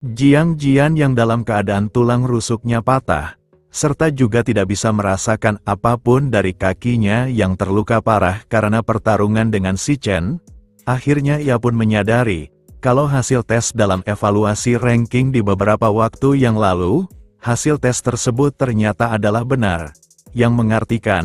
Jiang Jian yang dalam keadaan tulang rusuknya patah, serta juga tidak bisa merasakan apapun dari kakinya yang terluka parah karena pertarungan dengan Si Chen. Akhirnya ia pun menyadari, kalau hasil tes dalam evaluasi ranking di beberapa waktu yang lalu, hasil tes tersebut ternyata adalah benar. Yang mengartikan,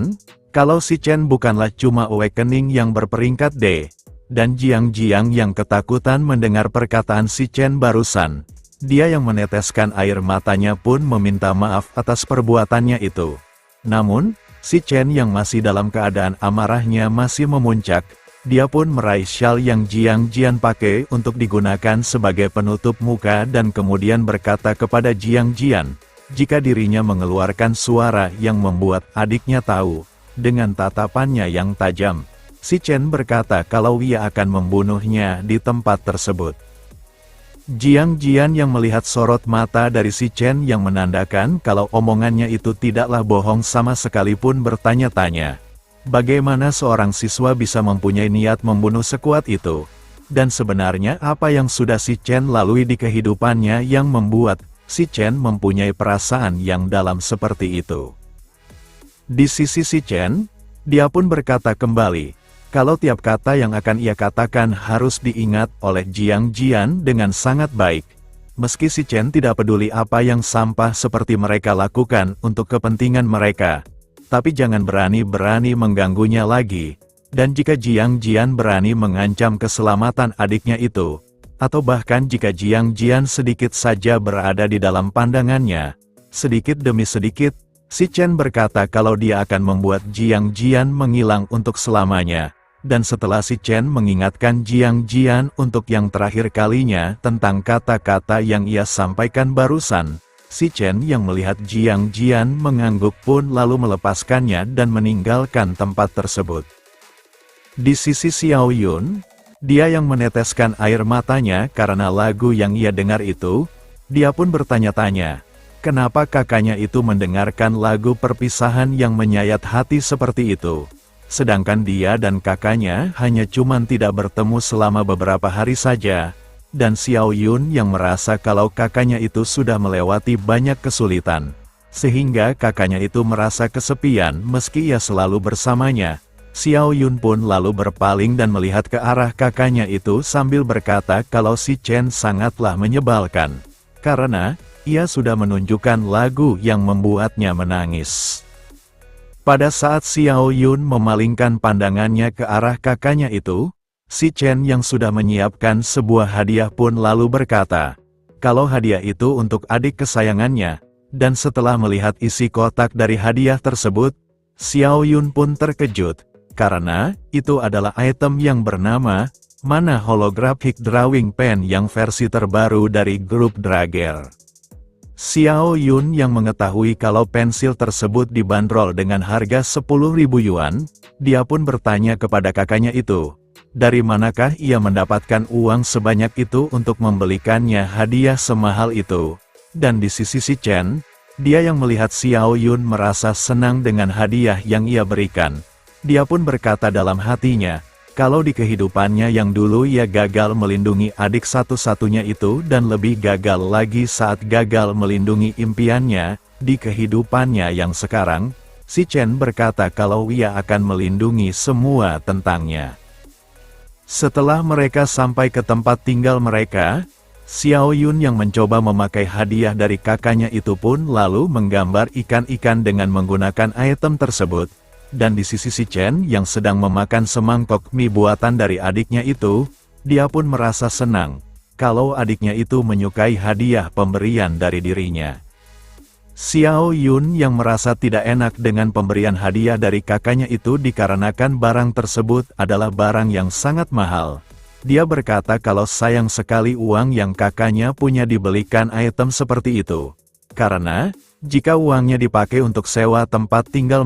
kalau Si Chen bukanlah cuma awakening yang berperingkat D. Dan Jiang Jiang yang ketakutan mendengar perkataan Si Chen barusan. Dia yang meneteskan air matanya pun meminta maaf atas perbuatannya itu. Namun, Si Chen yang masih dalam keadaan amarahnya masih memuncak, dia pun meraih syal yang Jiang Jian pakai untuk digunakan sebagai penutup muka dan kemudian berkata kepada Jiang Jian, jika dirinya mengeluarkan suara yang membuat adiknya tahu, dengan tatapannya yang tajam. Si Chen berkata kalau ia akan membunuhnya di tempat tersebut. Jiang Jian yang melihat sorot mata dari Si Chen yang menandakan kalau omongannya itu tidaklah bohong sama sekalipun bertanya-tanya. Bagaimana seorang siswa bisa mempunyai niat membunuh sekuat itu? Dan sebenarnya apa yang sudah Si Chen lalui di kehidupannya yang membuat Si Chen mempunyai perasaan yang dalam seperti itu? Di sisi Si Chen, dia pun berkata kembali, kalau tiap kata yang akan ia katakan harus diingat oleh Jiang Jian dengan sangat baik. Meski Si Chen tidak peduli apa yang sampah seperti mereka lakukan untuk kepentingan mereka. Tapi jangan berani-berani mengganggunya lagi. Dan jika Jiang Jian berani mengancam keselamatan adiknya itu, atau bahkan jika Jiang Jian sedikit saja berada di dalam pandangannya, sedikit demi sedikit, Si Chen berkata kalau dia akan membuat Jiang Jian menghilang untuk selamanya. Dan setelah Si Chen mengingatkan Jiang Jian untuk yang terakhir kalinya tentang kata-kata yang ia sampaikan barusan, Si Chen yang melihat Jiang Jian mengangguk pun lalu melepaskannya dan meninggalkan tempat tersebut. Di sisi Xiao Yun, dia yang meneteskan air matanya karena lagu yang ia dengar itu, dia pun bertanya-tanya, kenapa kakaknya itu mendengarkan lagu perpisahan yang menyayat hati seperti itu. Sedangkan dia dan kakaknya hanya cuman tidak bertemu selama beberapa hari saja, dan Xiao Yun yang merasa kalau kakaknya itu sudah melewati banyak kesulitan, sehingga kakaknya itu merasa kesepian meski ia selalu bersamanya. Xiao Yun pun lalu berpaling dan melihat ke arah kakaknya itu sambil berkata kalau Si Chen sangatlah menyebalkan, karena ia sudah menunjukkan lagu yang membuatnya menangis. Pada saat Xiao Yun memalingkan pandangannya ke arah kakaknya itu, Si Chen yang sudah menyiapkan sebuah hadiah pun lalu berkata, kalau hadiah itu untuk adik kesayangannya, dan setelah melihat isi kotak dari hadiah tersebut, Xiao Yun pun terkejut, karena itu adalah item yang bernama, Mana Holographic Drawing Pen yang versi terbaru dari grup Drager. Xiao Yun yang mengetahui kalau pensil tersebut dibanderol dengan harga 10.000 yuan, dia pun bertanya kepada kakaknya itu, dari manakah ia mendapatkan uang sebanyak itu untuk membelikannya hadiah semahal itu. Dan di sisi Si Chen, dia yang melihat Xiao Yun merasa senang dengan hadiah yang ia berikan. Dia pun berkata dalam hatinya, kalau di kehidupannya yang dulu ia gagal melindungi adik satu-satunya itu dan lebih gagal lagi saat gagal melindungi impiannya, di kehidupannya yang sekarang, Si Chen berkata kalau ia akan melindungi semua tentangnya. Setelah mereka sampai ke tempat tinggal mereka, Xiao Yun yang mencoba memakai hadiah dari kakaknya itu pun lalu menggambar ikan-ikan dengan menggunakan item tersebut. Dan di sisi Si Chen yang sedang memakan semangkok mie buatan dari adiknya itu, dia pun merasa senang, kalau adiknya itu menyukai hadiah pemberian dari dirinya. Xiao Yun yang merasa tidak enak dengan pemberian hadiah dari kakaknya itu dikarenakan barang tersebut adalah barang yang sangat mahal. Dia berkata kalau sayang sekali uang yang kakaknya punya dibelikan item seperti itu. Karena, jika uangnya dipakai untuk sewa tempat tinggal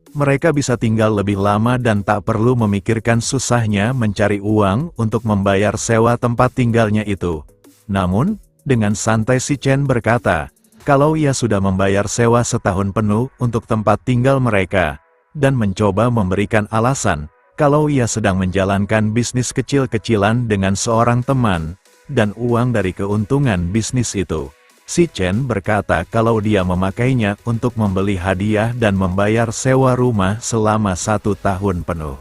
mereka bisa tinggal lebih lama dan tak perlu memikirkan susahnya mencari uang untuk membayar sewa tempat tinggalnya itu. Namun, dengan santai Si Chen berkata, kalau ia sudah membayar sewa setahun penuh untuk tempat tinggal mereka, dan mencoba memberikan alasan, kalau ia sedang menjalankan bisnis kecil-kecilan dengan seorang teman, dan uang dari keuntungan bisnis itu. Si Chen berkata kalau dia memakainya untuk membeli hadiah dan membayar sewa rumah selama 1 tahun penuh.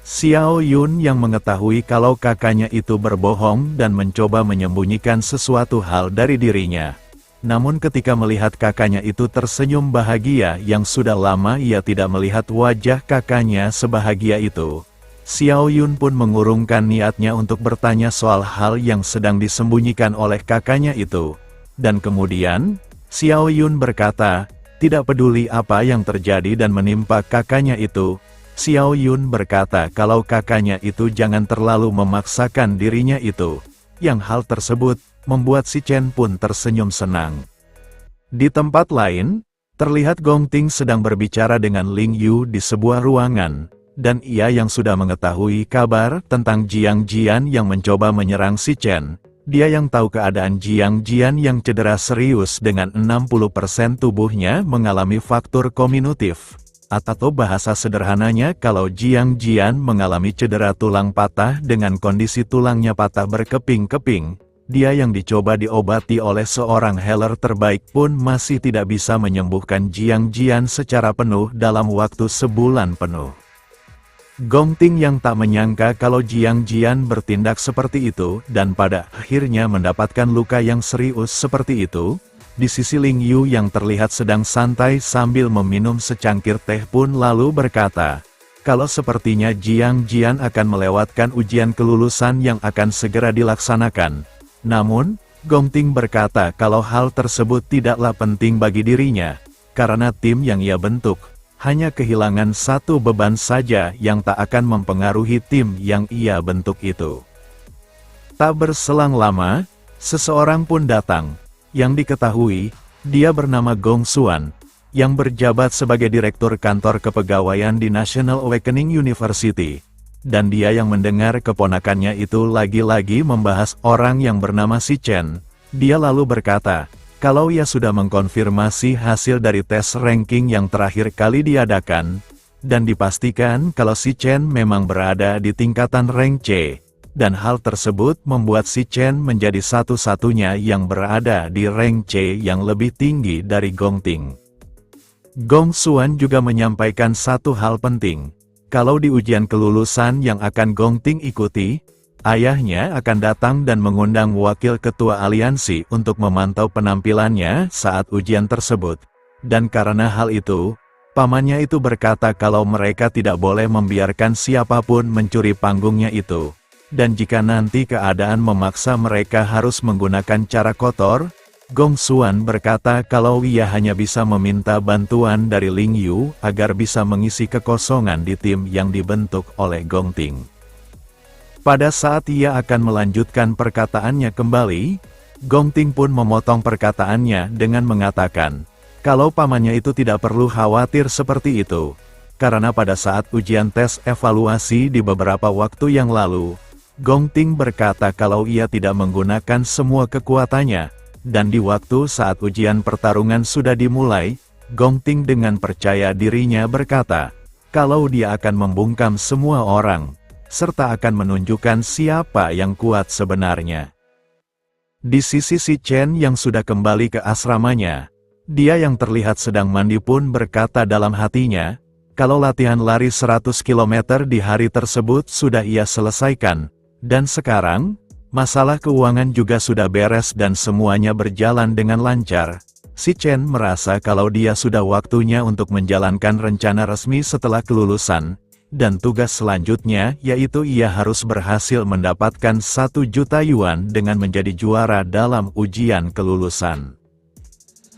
Xiao Yun yang mengetahui kalau kakaknya itu berbohong dan mencoba menyembunyikan sesuatu hal dari dirinya. Namun ketika melihat kakaknya itu tersenyum bahagia yang sudah lama ia tidak melihat wajah kakaknya sebahagia itu, Xiao Yun pun mengurungkan niatnya untuk bertanya soal hal yang sedang disembunyikan oleh kakaknya itu. Dan kemudian, Xiao Yun berkata, tidak peduli apa yang terjadi dan menimpa kakaknya itu, Xiao Yun berkata kalau kakaknya itu jangan terlalu memaksakan dirinya itu. Yang hal tersebut, membuat si Chen pun tersenyum senang. Di tempat lain, terlihat Gong Ting sedang berbicara dengan Ling Yu di sebuah ruangan, dan ia yang sudah mengetahui kabar tentang Jiang Jian yang mencoba menyerang si Chen. Dia yang tahu keadaan Jiang Jian yang cedera serius dengan 60% tubuhnya mengalami faktur komunitif. Atau bahasa sederhananya kalau Jiang Jian mengalami cedera tulang patah dengan kondisi tulangnya patah berkeping-keping, dia yang dicoba diobati oleh seorang healer terbaik pun masih tidak bisa menyembuhkan Jiang Jian secara penuh dalam waktu sebulan penuh. Gong Ting yang tak menyangka kalau Jiang Jian bertindak seperti itu dan pada akhirnya mendapatkan luka yang serius seperti itu, di sisi Ling Yu yang terlihat sedang santai sambil meminum secangkir teh pun lalu berkata, kalau sepertinya Jiang Jian akan melewatkan ujian kelulusan yang akan segera dilaksanakan. Namun, Gong Ting berkata kalau hal tersebut tidaklah penting bagi dirinya, karena tim yang ia bentuk hanya kehilangan satu beban saja yang tak akan mempengaruhi tim yang ia bentuk itu. Tak berselang lama, seseorang pun datang, yang diketahui, dia bernama Gong Xuan, yang berjabat sebagai direktur kantor kepegawaian di National Awakening University. Dan dia yang mendengar keponakannya itu lagi-lagi membahas orang yang bernama si Chen, dia lalu berkata, kalau ia sudah mengkonfirmasi hasil dari tes ranking yang terakhir kali diadakan, dan dipastikan kalau si Chen memang berada di tingkatan rank C, dan hal tersebut membuat si Chen menjadi satu-satunya yang berada di rank C yang lebih tinggi dari Gong Ting. Gong Xuan juga menyampaikan satu hal penting, kalau di ujian kelulusan yang akan Gong Ting ikuti, ayahnya akan datang dan mengundang wakil ketua aliansi untuk memantau penampilannya saat ujian tersebut. Dan karena hal itu, pamannya itu berkata kalau mereka tidak boleh membiarkan siapapun mencuri panggungnya itu. Dan jika nanti keadaan memaksa mereka harus menggunakan cara kotor, Gong Xuan berkata kalau ia hanya bisa meminta bantuan dari Ling Yu agar bisa mengisi kekosongan di tim yang dibentuk oleh Gong Ting. Pada saat ia akan melanjutkan perkataannya kembali, Gong Ting pun memotong perkataannya dengan mengatakan, kalau pamannya itu tidak perlu khawatir seperti itu, karena pada saat ujian tes evaluasi di beberapa waktu yang lalu, Gong Ting berkata kalau ia tidak menggunakan semua kekuatannya, dan di waktu saat ujian pertarungan sudah dimulai, Gong Ting dengan percaya dirinya berkata, kalau dia akan membungkam semua orang, serta akan menunjukkan siapa yang kuat sebenarnya. Di sisi si Chen yang sudah kembali ke asramanya, dia yang terlihat sedang mandi pun berkata dalam hatinya, kalau latihan lari 100 km di hari tersebut sudah ia selesaikan, dan sekarang, masalah keuangan juga sudah beres dan semuanya berjalan dengan lancar. Si Chen merasa kalau dia sudah waktunya untuk menjalankan rencana resmi setelah kelulusan, dan tugas selanjutnya yaitu ia harus berhasil mendapatkan 1 juta yuan dengan menjadi juara dalam ujian kelulusan.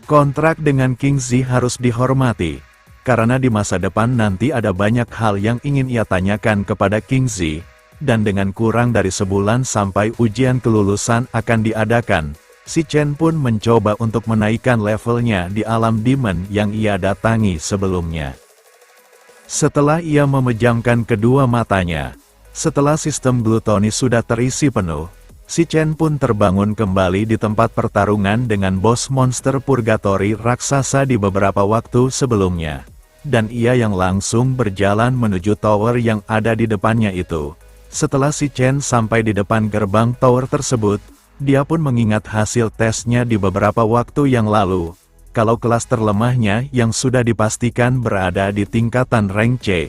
Kontrak dengan King Zi harus dihormati, karena di masa depan nanti ada banyak hal yang ingin ia tanyakan kepada King Zi, dan dengan kurang dari sebulan sampai ujian kelulusan akan diadakan, si Chen pun mencoba untuk menaikkan levelnya di alam demon yang ia datangi sebelumnya. Setelah ia memejamkan kedua matanya, setelah sistem glutoni sudah terisi penuh, si Chen pun terbangun kembali di tempat pertarungan dengan bos monster purgatori raksasa di beberapa waktu sebelumnya. Dan ia yang langsung berjalan menuju tower yang ada di depannya itu. Setelah si Chen sampai di depan gerbang tower tersebut, dia pun mengingat hasil tesnya di beberapa waktu yang lalu, kalau kelas terlemahnya yang sudah dipastikan berada di tingkatan rank C.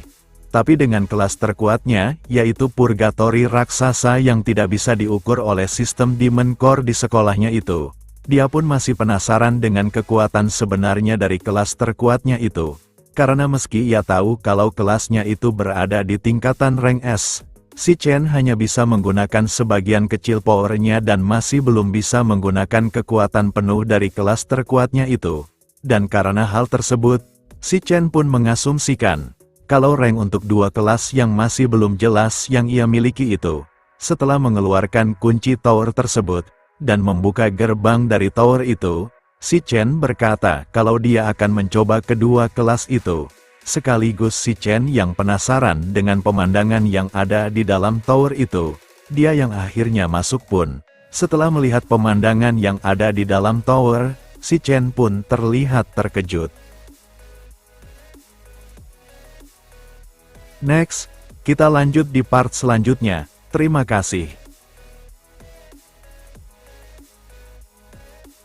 Tapi dengan kelas terkuatnya, yaitu Purgatory Raksasa yang tidak bisa diukur oleh sistem Demon Core di sekolahnya itu, dia pun masih penasaran dengan kekuatan sebenarnya dari kelas terkuatnya itu. Karena meski ia tahu kalau kelasnya itu berada di tingkatan rank S, si Chen hanya bisa menggunakan sebagian kecil powernya dan masih belum bisa menggunakan kekuatan penuh dari kelas terkuatnya itu. Dan karena hal tersebut, si Chen pun mengasumsikan kalau rank untuk dua kelas yang masih belum jelas yang ia miliki itu. Setelah mengeluarkan kunci tower tersebut, dan membuka gerbang dari tower itu, si Chen berkata kalau dia akan mencoba kedua kelas itu. Sekaligus si Chen yang penasaran dengan pemandangan yang ada di dalam tower itu, dia yang akhirnya masuk pun. Setelah melihat pemandangan yang ada di dalam tower, si Chen pun terlihat terkejut. Next, kita lanjut di part selanjutnya. Terima kasih.